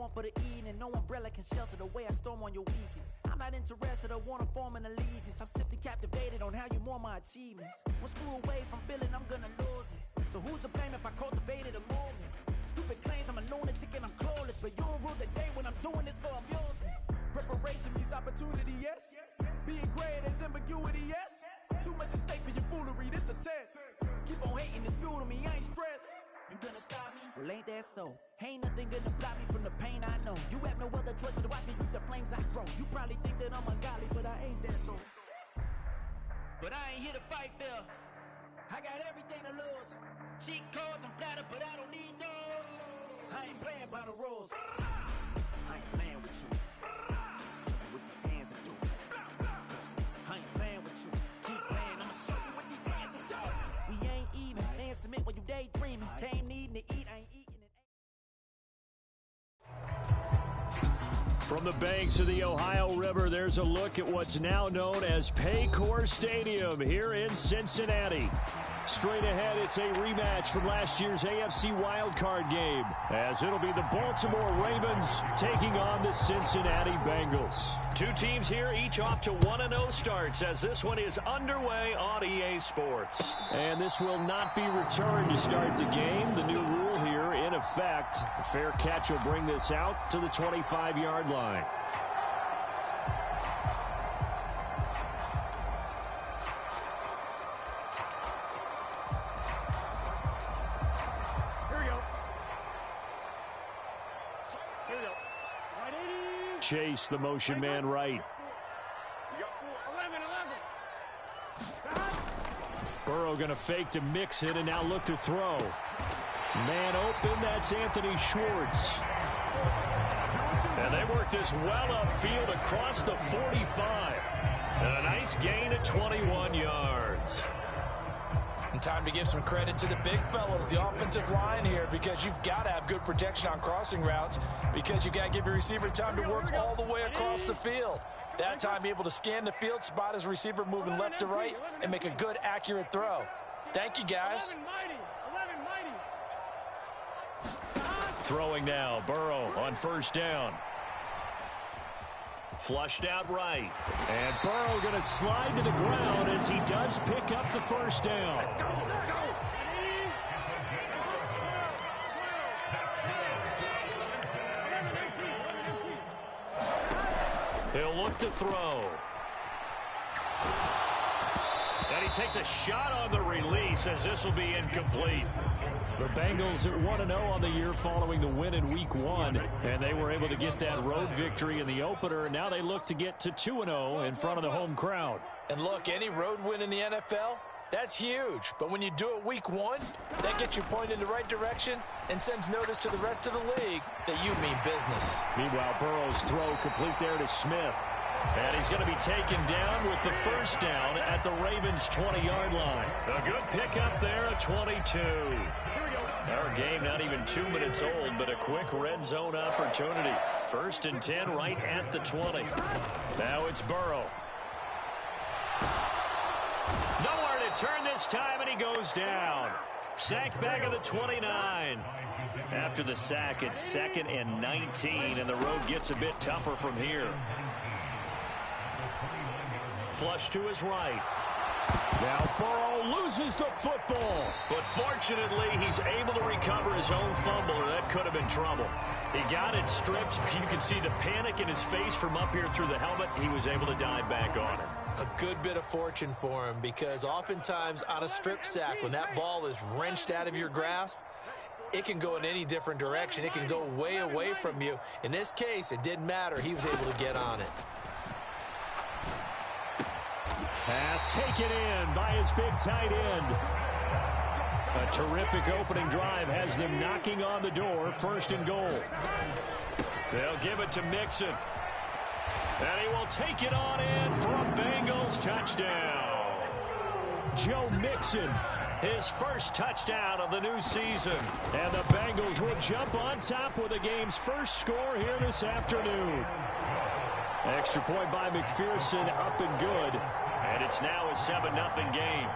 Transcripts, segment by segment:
one for the evening. No umbrella can shelter the way I storm on your weekends. I'm not interested or want to form an allegiance. I'm simply captivated on how you more my achievements. One screw away from feeling I'm gonna lose it. So who's to blame if I cultivated a movement? Stupid claims I'm a lunatic and I'm clueless, but you'll rule the day when I'm doing this for amusement. Preparation means opportunity, yes. Being great is ambiguity, yes. Too much at stake for your foolery, this a test. Keep on hating, it's fuel to me, I ain't stressed. You gonna stop me? Well, ain't that so? Ain't nothing gonna block me from the pain I know. You have no other choice but to watch me reap the flames I grow. You probably think that I'm ungodly, but I ain't that though. But I ain't here to fight fair. I got everything to lose. Cheat codes, I'm flattered, but I don't need those. I ain't playing by the rules. I ain't playing with you. Show you what these hands are doing. I ain't playing with you. Keep playing, I'ma show you what these hands are doing. We ain't even. They ain't submit when you daydreaming. Came needing to eat, I ain't eating it. From the banks of the Ohio River, there's a look at what's now known as Paycor Stadium here in Cincinnati. Straight ahead, it's a rematch from last year's AFC wildcard game, as it'll be the Baltimore Ravens taking on the Cincinnati Bengals. Two teams here, each off to 1-0 starts, as this one is underway on EA Sports. And this will not be returned to start the game. The new rule here in effect. A fair catch will bring this out to the 25-yard line. Chase, the motion man right. Burrow going to fake to mix it and now look to throw. Man open, that's Anthony Schwartz. And they work this well upfield across the 45. And a nice gain of 21 yards. And time to give some credit to the big fellows, the offensive line here, because you've got to have good protection on crossing routes, because you've got to give your receiver time to work all the way across the field. That time, be able to scan the field, spot his receiver moving left to right, and make a good, accurate throw. Thank you, guys. Throwing now, Burrow on first down. Flushed out right. And Burrow going to slide to the ground as he does pick up the first down. Let's go, let's go. He'll look to throw. And he takes a shot on the release as this will be incomplete. The Bengals at 1-0 on the year following the win in Week 1, and they were able to get that road victory in the opener. Now they look to get to 2-0 in front of the home crowd. And look, any road win in the NFL, that's huge. But when you do it Week 1, that gets you pointed in the right direction and sends notice to the rest of the league that you mean business. Meanwhile, Burrow's throw complete there to Smith. And he's going to be taken down with the first down at the Ravens' 20-yard line. A good pickup there at 22. Our game not even 2 minutes old, but a quick red zone opportunity. 1st and 10 right at the 20. Now it's Burrow. Nowhere to turn this time, and he goes down. Sacked back at the 29. After the sack, it's 2nd and 19, and the road gets a bit tougher from here. Flush to his right. Now Burrow loses the football. But fortunately, he's able to recover his own fumble, or that could have been trouble. He got it stripped. You can see the panic in his face from up here through the helmet. He was able to dive back on it. A good bit of fortune for him, because oftentimes on a strip sack, when that ball is wrenched out of your grasp, it can go in any different direction. It can go way away from you. In this case, it didn't matter. He was able to get on it. Pass taken in by his big tight end. A terrific opening drive has them knocking on the door. 1st and goal. They'll give it to Mixon. And he will take it on in for a Bengals touchdown. Joe Mixon, his first touchdown of the new season. And the Bengals will jump on top with the game's first score here this afternoon. Extra point by McPherson, up and good. And it's now a 7-0 game.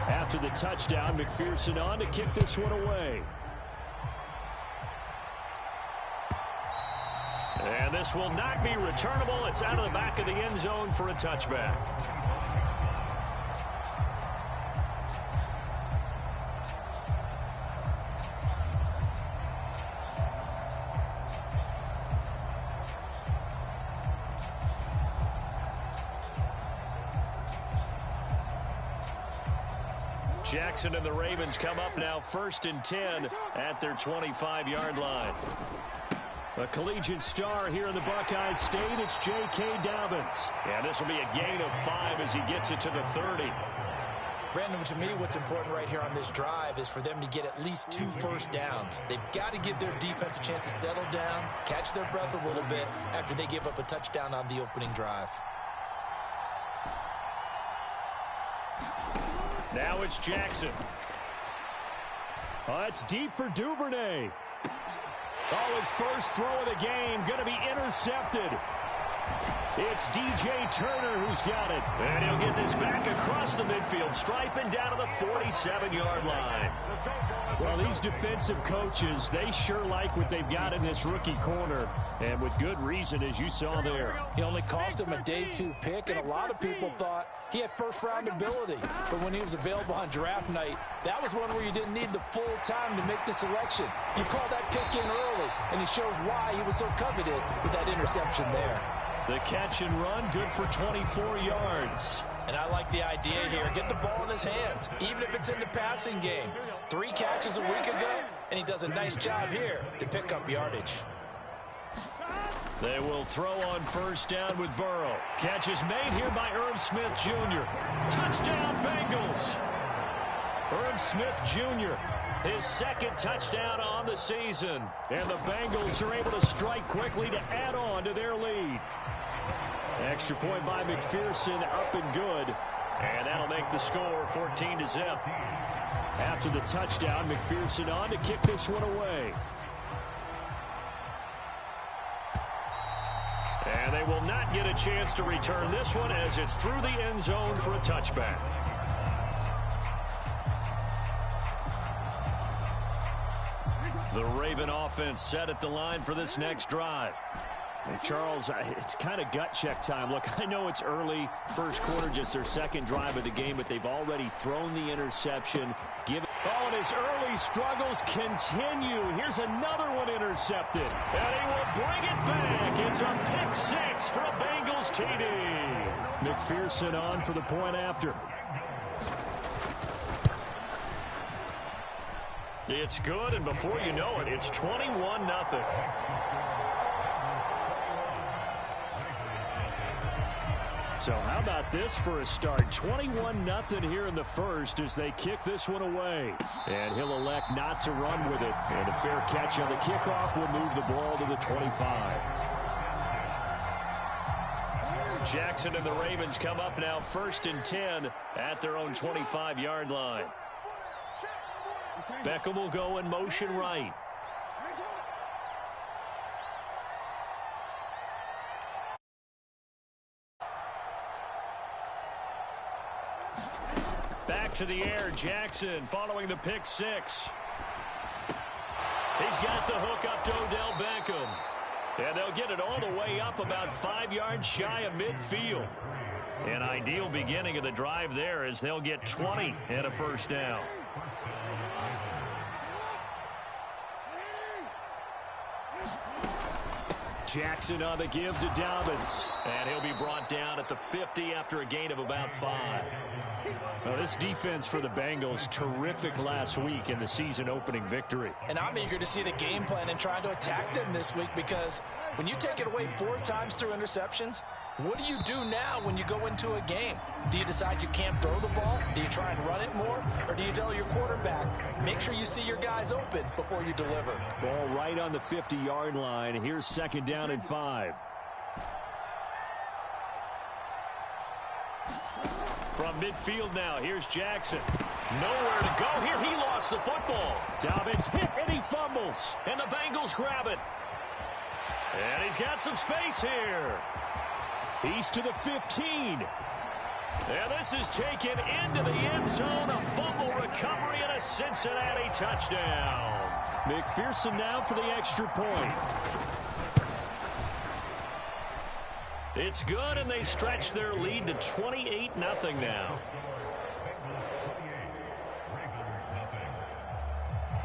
After the touchdown, McPherson on to kick this one away. And this will not be returnable. It's out of the back of the end zone for a touchback. Jackson and the Ravens come up now 1st and 10 at their 25-yard line. A collegiate star here in the Buckeye State, it's J.K. Dobbins. And this will be a gain of 5 as he gets it to the 30. Brandon, to me, what's important right here on this drive is for them to get at least 2 first downs. They've got to give their defense a chance to settle down, catch their breath a little bit after they give up a touchdown on the opening drive. Now it's Jackson. Oh, it's deep for Duvernay. Oh, his first throw of the game going to be intercepted. It's DJ Turner who's got it. And he'll get this back across the midfield stripe and down to the 47-yard line. Well, these defensive coaches, they sure like what they've got in this rookie corner. And with good reason, as you saw there. He only cost him a day 2 pick, and a lot of people thought he had first-round ability. But when he was available on draft night, that was one where you didn't need the full time to make the selection. You called that pick in early, and it shows why he was so coveted with that interception there. The catch and run, good for 24 yards. And I like the idea here. Get the ball in his hands, even if it's in the passing game. 3 catches a week ago, and he does a nice job here to pick up yardage. They will throw on first down with Burrow. Catch is made here by Irv Smith Jr. Touchdown, Bengals. Irv Smith Jr., his 2nd touchdown on the season. And the Bengals are able to strike quickly to add on to their lead. Extra point by McPherson, up and good. And that'll make the score 14-0. After the touchdown, McPherson on to kick this one away. And they will not get a chance to return this one as it's through the end zone for a touchback. The Raven offense set at the line for this next drive. And Charles, it's kind of gut check time. Look, I know it's early, first quarter, just their 2nd drive of the game, but they've already thrown the interception. Oh, and his early struggles continue. Here's another one intercepted. And he will bring it back. It's a pick 6 for a Bengals TD. McPherson on for the point after. It's good, and before you know it, it's 21-0. So how about this for a start? 21-0 here in the first as they kick this one away. And he'll elect not to run with it. And a fair catch on the kickoff will move the ball to the 25. Jackson and the Ravens come up now 1st and 10 at their own 25-yard line. Beckham will go in motion right. Back to the air, Jackson following the pick 6. He's got the hook up to Odell Beckham. And they'll get it all the way up about 5 yards shy of midfield. An ideal beginning of the drive there as they'll get 20 and a first down. Jackson on the give to Dobbins. And he'll be brought down at the 50 after a gain of about 5. Well, this defense for the Bengals, terrific last week in the season opening victory. And I'm eager to see the game plan and trying to attack them this week, because when you take it away 4 times through interceptions, what do you do now when you go into a game? Do you decide you can't throw the ball? Do you try and run it more? Or do you tell your quarterback, make sure you see your guys open before you deliver? Ball right on the 50-yard line. Here's 2nd down and 5. From midfield now, here's Jackson. Nowhere to go here. He lost the football. Dobbins hit and he fumbles. And the Bengals grab it. And he's got some space here. He's to the 15. And this is taken into the end zone. A fumble recovery and a Cincinnati touchdown. McPherson now for the extra point. It's good, and they stretch their lead to 28-0 now.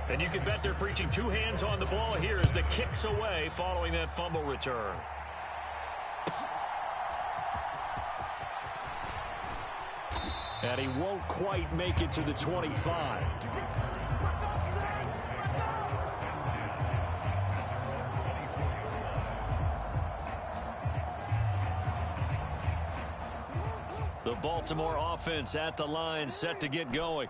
And you can bet they're preaching two hands on the ball here as the kick's away following that fumble return. And he won't quite make it to the 25. The Baltimore offense at the line, set to get going.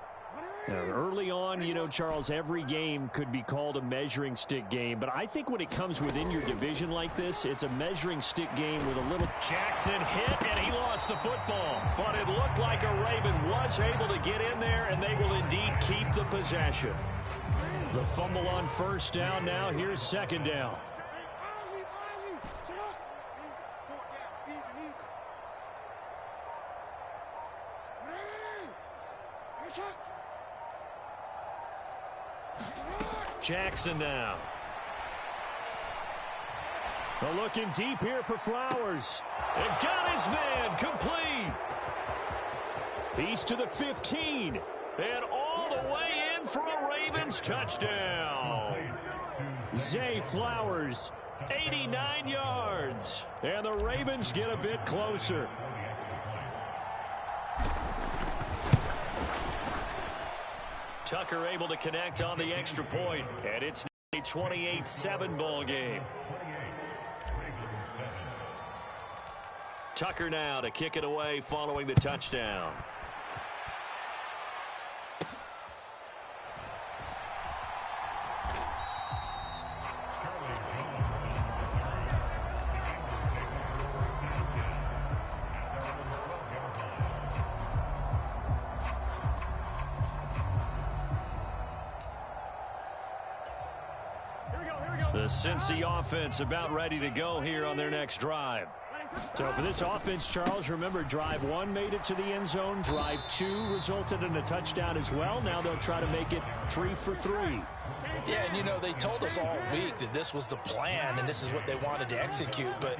Now, early on, you know, Charles, every game could be called a measuring stick game. But I think when it comes within your division like this, it's a measuring stick game with a little... Jackson hit, and he lost the football. But it looked like a Raven was able to get in there, and they will indeed keep the possession. The fumble on first down now. Here's second down. Jackson now. They're looking deep here for Flowers. And got his man complete. He's to the 15. And all the way in for a Ravens touchdown. Zay Flowers, 89 yards. And the Ravens get a bit closer. Tucker able to connect on the extra point, and it's a 28-7 ball game. Tucker now to kick it away following the touchdown. The Cincy offense about ready to go here on their next drive. So for this offense, Charles, remember, drive one made it to the end zone. Drive two resulted in a touchdown as well. Now they'll try to make it 3 for 3. Yeah, and you know, they told us all week that this was the plan and this is what they wanted to execute. But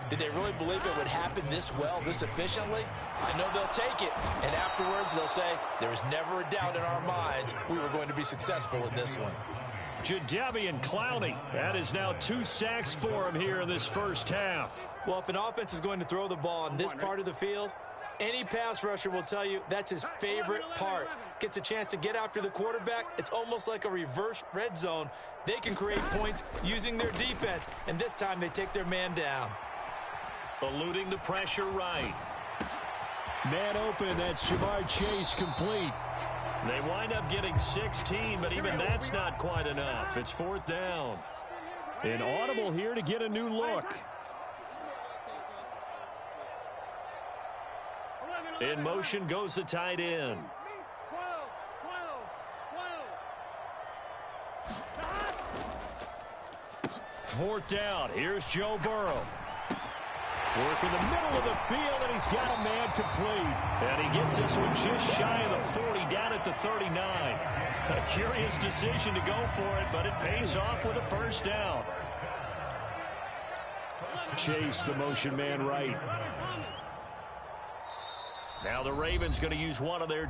did they really believe it would happen this well, this efficiently? I know they'll take it. And afterwards, they'll say, there was never a doubt in our minds we were going to be successful in this one. Jadeveon Clowney. That is now 2 sacks for him here in this first half. Well, if an offense is going to throw the ball in this part of the field, any pass rusher will tell you that's his favorite part. Gets a chance to get after the quarterback. It's almost like a reverse red zone. They can create points using their defense, and this time they take their man down. Eluding the pressure right. Man open, that's Jamar Chase complete. They wind up getting 16, but even that's not quite enough. It's 4th down. An audible here to get a new look. In motion goes the tight end. 4th down. Here's Joe Burrow. Work in the middle of the field, and he's got a man complete. And he gets this one just shy of the 40, down at the 39. A curious decision to go for it, but it pays off with a first down. Chase, the motion man right. Now the Ravens going to use one of their